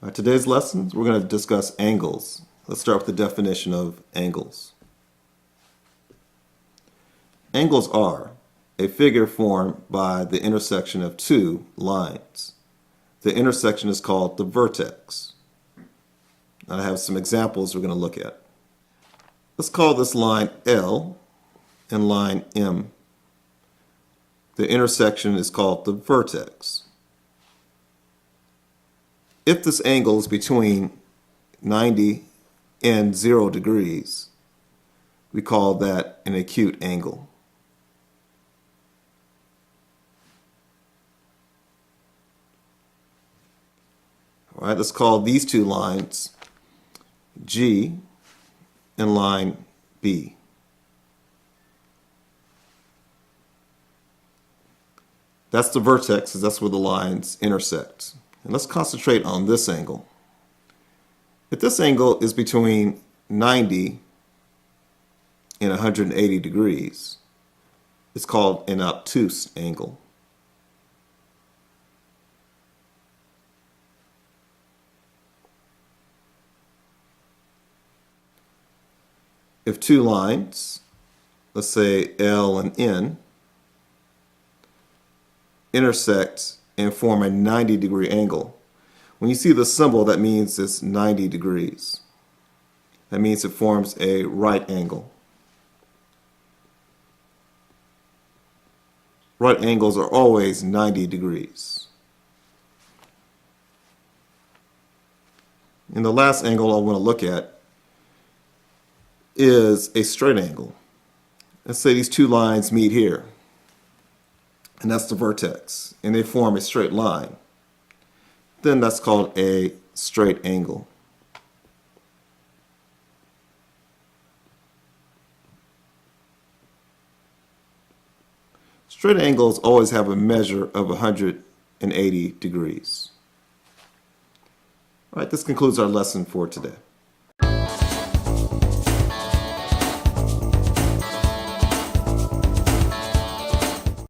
Today's lessons, we're going to discuss angles. Let's start with the definition of angles. Angles are a figure formed by the intersection of two lines. The intersection is called the vertex. I have some examples we're going to look at. Let's call this line L and line M. The intersection is called the vertex. If this angle is between 90 and 0 degrees, we call that an acute angle. All right, let's call these two lines G and line B. That's the vertex, because that's where the lines intersect. And let's concentrate on this angle. If this angle is between 90 and 180 degrees, it's called an obtuse angle. If two lines, let's say L and N, intersect and form a 90-degree angle, when you see the symbol, that means it's 90 degrees. That means it forms a right angle. Right angles are always 90 degrees. And the last angle I want to look at is a straight angle. Let's say these two lines meet here, and that's the vertex, and they form a straight line. Then that's called a straight angle. Straight angles always have a measure of 180 degrees. All right, this concludes our lesson for today.